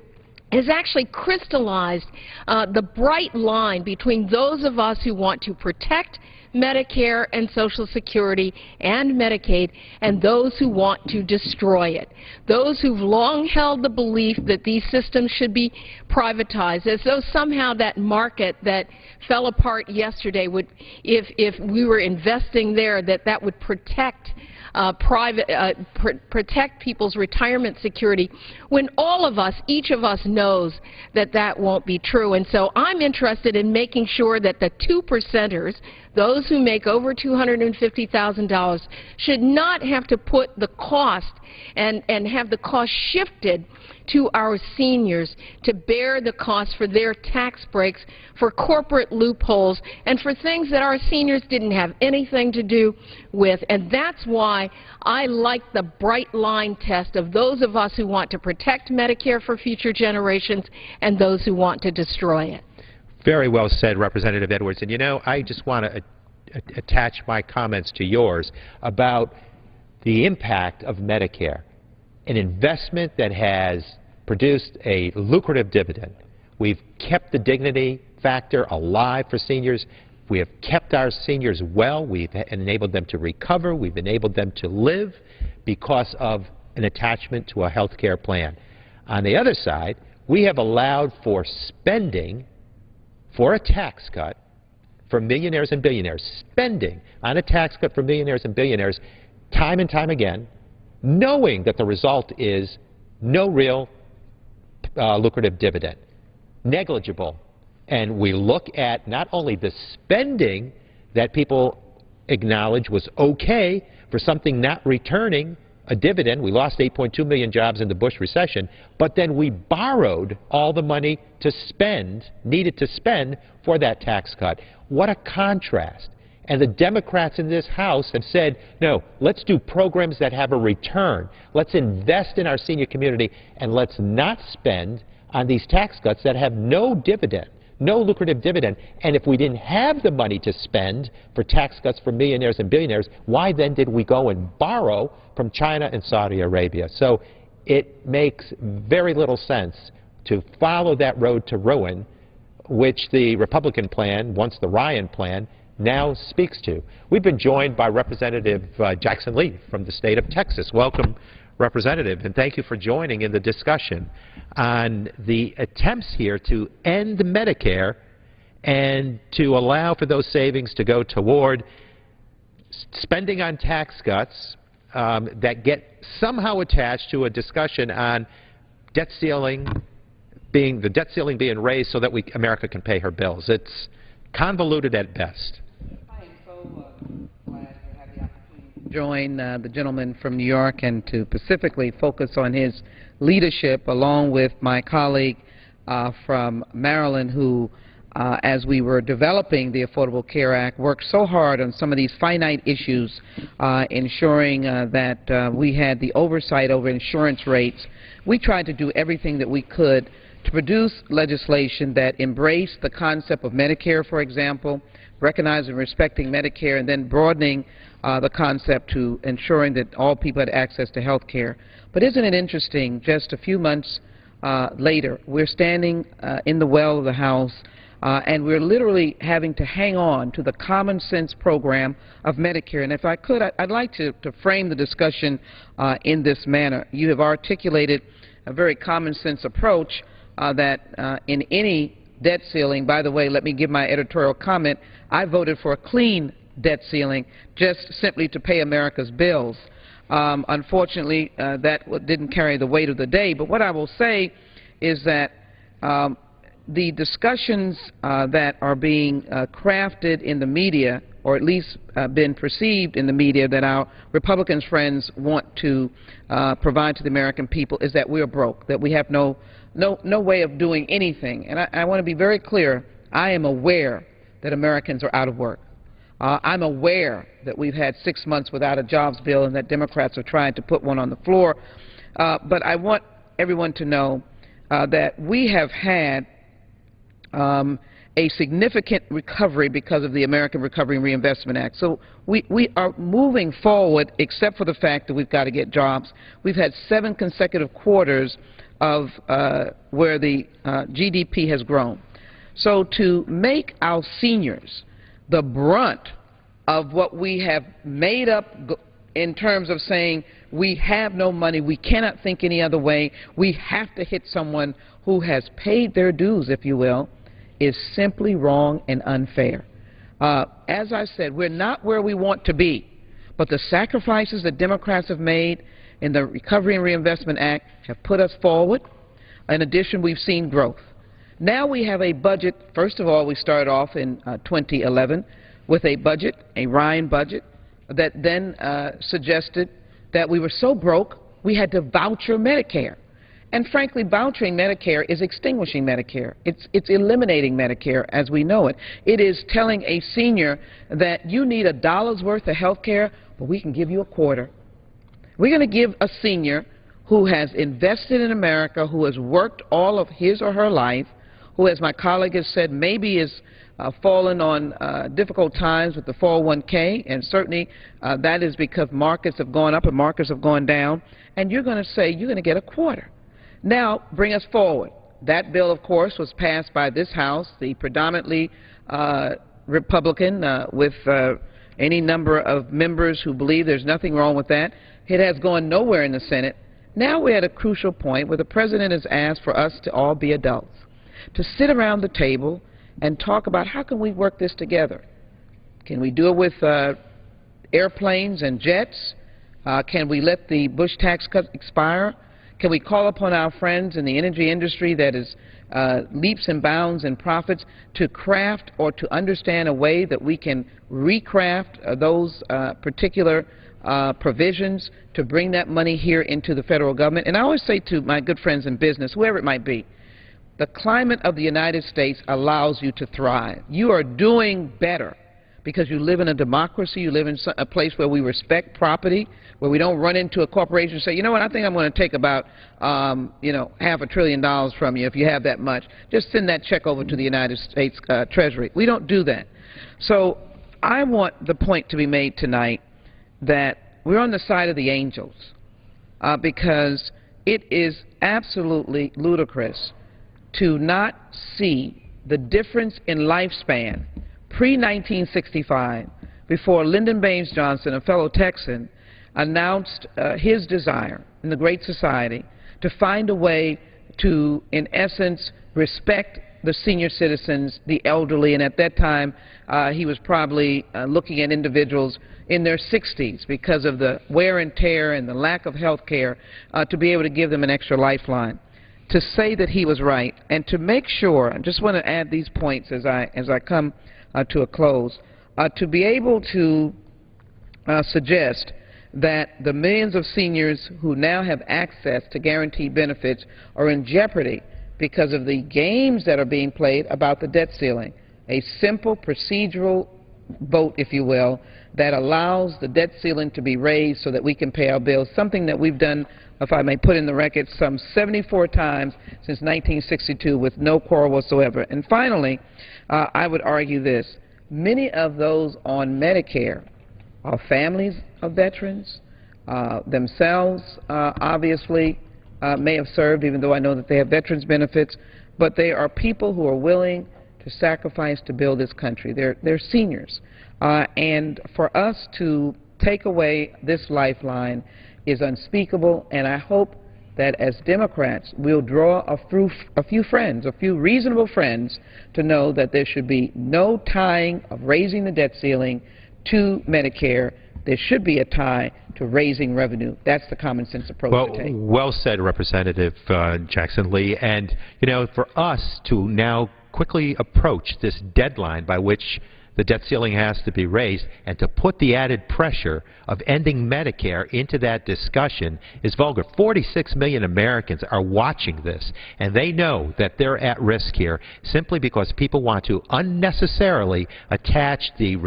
J: has actually crystallized the bright line between those of us who want to protect Medicare and Social Security and Medicaid and those who want to destroy it. Those who've long held the belief that these systems should be privatized, as though somehow that market that fell apart yesterday would, if we were investing there, that would protect protect people's retirement security, when all of us, each of us knows that that won't be true. And so I'm interested in making sure that the 2%ers, those who make over $250,000, should not have to put the cost and have the cost shifted to our seniors to bear the cost for their tax breaks, for corporate loopholes, and for things that our seniors didn't have anything to do with. And that's why I like the bright line test of those of us who want to protect Medicare for future generations and those who want to destroy it.
H: Very well said, Representative Edwards. And, you know, I just want to attach my comments to yours about the impact of Medicare, an investment that has produced a lucrative dividend. We've kept the dignity factor alive for seniors. We have kept our seniors well. We've enabled them to recover. We've enabled them to live because of an attachment to a health care plan. On the other side, we have allowed for spending for a tax cut for millionaires and billionaires, spending on a tax cut for millionaires and billionaires time and time again, knowing that the result is no real lucrative dividend, negligible. And we look at not only the spending that people acknowledge was okay for something not returning a dividend. We lost 8.2 million jobs in the Bush recession, but then we borrowed all the money to spend, needed to spend for that tax cut. What a contrast. And the Democrats in this House have said, no, let's do programs that have a return. Let's invest in our senior community, and let's not spend on these tax cuts that have no dividend, no lucrative dividend. And if we didn't have the money to spend for tax cuts for millionaires and billionaires, why then did we go and borrow from China and Saudi Arabia? So it makes very little sense to follow that road to ruin, which the Republican plan, once the Ryan plan, now speaks to. We've been joined by Representative Jackson Lee from the state of Texas. Welcome, Representative, and thank you for joining in the discussion on the attempts here to end Medicare and to allow for those savings to go toward spending on tax cuts that get somehow attached to a discussion on debt ceiling being raised so that America can pay her bills. It's convoluted at best.
K: I am so glad to have the opportunity to join the gentleman from New York and to specifically focus on his leadership along with my colleague from Maryland who, as we were developing the Affordable Care Act, worked so hard on some of these finite issues, ensuring that we had the oversight over insurance rates. We tried to do everything that we could to produce legislation that embraced the concept of Medicare, for example, recognizing and respecting Medicare, and then broadening the concept to ensuring that all people had access to health care. But isn't it interesting, just a few months later, we're standing in the well of the House, and we're literally having to hang on to the common sense program of Medicare. And if I could, I'd like to frame the discussion in this manner. You have articulated a very common sense approach that in any debt ceiling, by the way, let me give my editorial comment, I voted for a clean debt ceiling just simply to pay America's bills. Unfortunately, that didn't carry the weight of the day. But what I will say is that the discussions that are being crafted in the media, or at least been perceived in the media, that our Republican friends want to provide to the American people, is that we are broke, that we have no way of doing anything. And I want to be very clear. I am aware that Americans are out of work. I'm aware that we've had 6 months without a jobs bill and that Democrats are trying to put one on the floor. But I want everyone to know that we have had a significant recovery because of the American Recovery and Reinvestment Act. So we are moving forward, except for the fact that we've got to get jobs. We've had 7 consecutive quarters of where the GDP has grown. So to make our seniors the brunt of what we have made up in terms of saying we have no money, we cannot think any other way, we have to hit someone who has paid their dues, if you will, is simply wrong and unfair. As I said, we're not where we want to be, but the sacrifices that Democrats have made in the Recovery and Reinvestment Act have put us forward. In addition, we've seen growth. Now we have a budget. First of all, we started off in 2011 with a budget, a Ryan budget, that then suggested that we were so broke we had to voucher Medicare. And frankly, vouchering Medicare is extinguishing Medicare. It's eliminating Medicare as we know it. It is telling a senior that you need $1 worth of health care, but we can give you a quarter. We're going to give a senior who has invested in America, who has worked all of his or her life, who, as my colleague has said, maybe is fallen on difficult times with the 401k, and certainly that is because markets have gone up and markets have gone down, and you're going to say you're going to get a quarter. Now, bring us forward. That bill, of course, was passed by this House, the predominantly Republican, with any number of members who believe there's nothing wrong with that. It has gone nowhere in the Senate. Now we're at a crucial point where the President has asked for us to all be adults, to sit around the table and talk about how can we work this together. Can we do it with airplanes and jets? Can we let the Bush tax cut expire? Can we call upon our friends in the energy industry that is leaps and bounds in profits to craft or to understand a way that we can recraft those particular provisions to bring that money here into the federal government? And I always say to my good friends in business, whoever it might be, the climate of the United States allows you to thrive. You are doing better because you live in a democracy, you live in a place where we respect property, where we don't run into a corporation and say, you know what, I think I'm going to take about, $500 billion from you if you have that much. Just send that check over to the United States Treasury. We don't do that. So I want the point to be made tonight that we're on the side of the angels because it is absolutely ludicrous to not see the difference in lifespan pre-1965 before Lyndon Baines Johnson, a fellow Texan, announced his desire in the Great Society to find a way to, in essence, respect the senior citizens, the elderly, and at that time he was probably looking at individuals in their 60s because of the wear and tear and the lack of health care to be able to give them an extra lifeline. To say that he was right and to make sure, I just want to add these points as I come to a close, to be able to suggest that the millions of seniors who now have access to guaranteed benefits are in jeopardy because of the games that are being played about the debt ceiling. A simple procedural vote, if you will, that allows the debt ceiling to be raised so that we can pay our bills, something that we've done, if I may put in the record, some 74 times since 1962 with no quarrel whatsoever. And finally, I would argue this. Many of those on Medicare are families of veterans, themselves obviously may have served, even though I know that they have veterans benefits, but they are people who are willing to sacrifice to build this country. They're seniors. And for us to take away this lifeline is unspeakable, and I hope that as Democrats we'll draw a few friends, a few reasonable friends, to know that there should be no tying of raising the debt ceiling to Medicare. There should be a tie to raising revenue. That's the common sense approach to take.
H: Well said, Representative Jackson Lee. And, for us to now quickly approach this deadline by which the debt ceiling has to be raised, and to put the added pressure of ending Medicare into that discussion is vulgar. 46 million Americans are watching this, and they know that they're at risk here simply because people want to unnecessarily attach the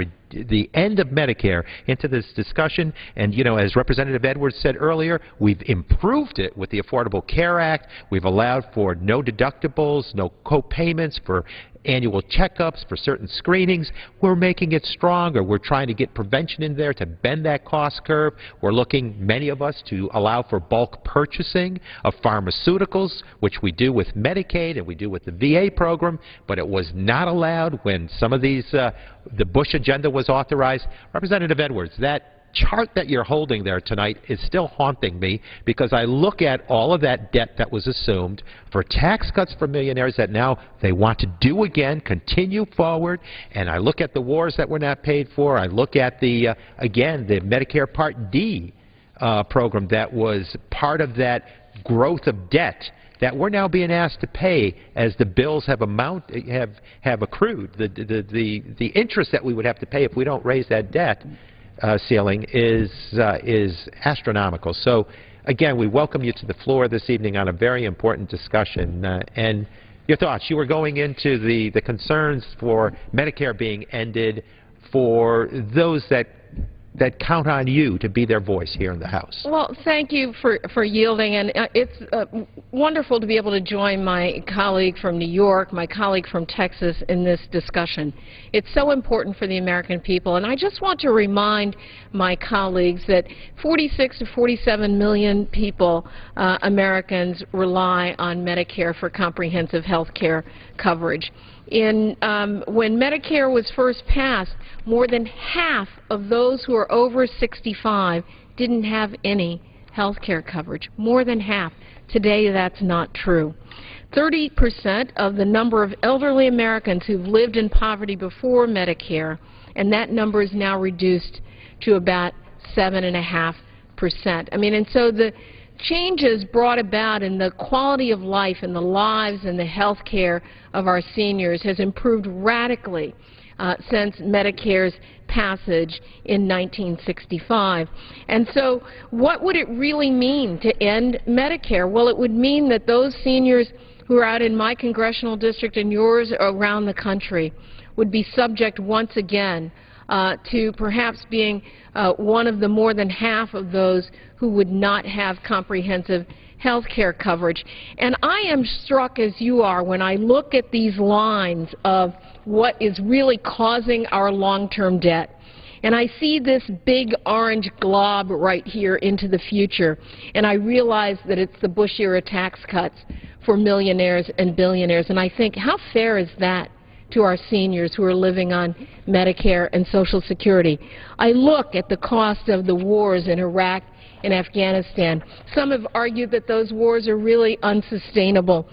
H: end of Medicare into this discussion. And, as Representative Edwards said earlier, we've improved it with the Affordable Care Act. We've allowed for no deductibles, no co-payments for annual checkups, for certain screenings. We're making it stronger. We're trying to get prevention in there to bend that cost curve. We're looking, many of us, to allow for bulk purchasing of pharmaceuticals, which we do with Medicaid and we do with the VA program, but it was not allowed when some of these, the Bush agenda was authorized. Representative Edwards, that chart that you're holding there tonight is still haunting me, because I look at all of that debt that was assumed for tax cuts for millionaires that now they want to do again, continue forward, and I look at the wars that were not paid for. I look at the, again, the Medicare Part D program that was part of that growth of debt that we're now being asked to pay as the bills have accrued. The interest that we would have to pay if we don't raise that debt ceiling is astronomical. So, again, we welcome you to the floor this evening on a very important discussion. And your thoughts. You were going into the concerns for Medicare being ended for those that count on you to be their voice here in the House.
J: Well, thank you for yielding, and it's wonderful to be able to join my colleague from New York, my colleague from Texas in this discussion. It's so important for the American people, and I just want to remind my colleagues that 46 to 47 million people, Americans, rely on Medicare for comprehensive health care coverage. When Medicare was first passed, more than half of those who are over 65 didn't have any health care coverage. More than half. Today, that's not true. 30% of the number of elderly Americans who've lived in poverty before Medicare, and that number is now reduced to about 7.5%. And so the changes brought about in the quality of life and the lives and the health care of our seniors has improved radically since Medicare's passage in 1965. And so what would it really mean to end Medicare? Well, it would mean that those seniors who are out in my congressional district and yours around the country would be subject once again to perhaps being one of the more than half of those who would not have comprehensive health care coverage. And I am struck as you are when I look at these lines of what is really causing our long-term debt. And I see this big orange glob right here into the future, and I realize that it's the Bush-era tax cuts for millionaires and billionaires. And I think, how fair is that to our seniors who are living on Medicare and Social Security? I look at the cost of the wars in Iraq and Afghanistan. Some have argued that those wars are really unsustainable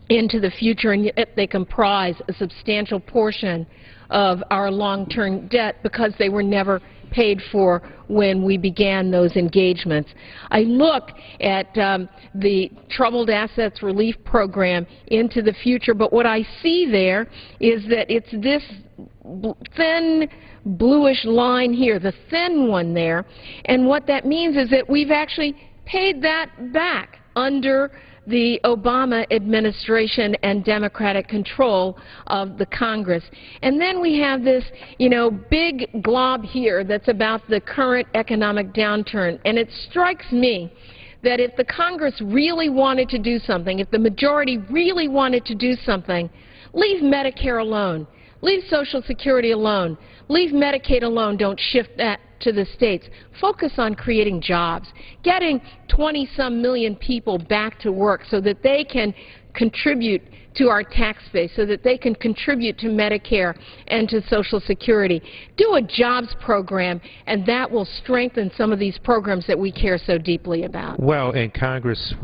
J: into the future, and yet they comprise a substantial portion of our long-term debt because they were never paid for when we began those engagements. I look at the Troubled Assets Relief Program into the future, but what I see there is that it's this thin bluish line here, the thin one there, and what that means is that we've actually paid that back under the Obama administration and Democratic control of the Congress. And then we have this, big glob here that's about the current economic downturn. And it strikes me that if the Congress really wanted to do something, if the majority really wanted to do something, leave Medicare alone. Leave Social Security alone. Leave Medicaid alone. Don't shift that to the states. Focus on creating jobs, getting 20-some million people back to work so that they can contribute to our tax base, so that they can contribute to Medicare and to Social Security. Do a jobs program, and that will strengthen some of these programs that we care so deeply about.
H: Well, in Congress,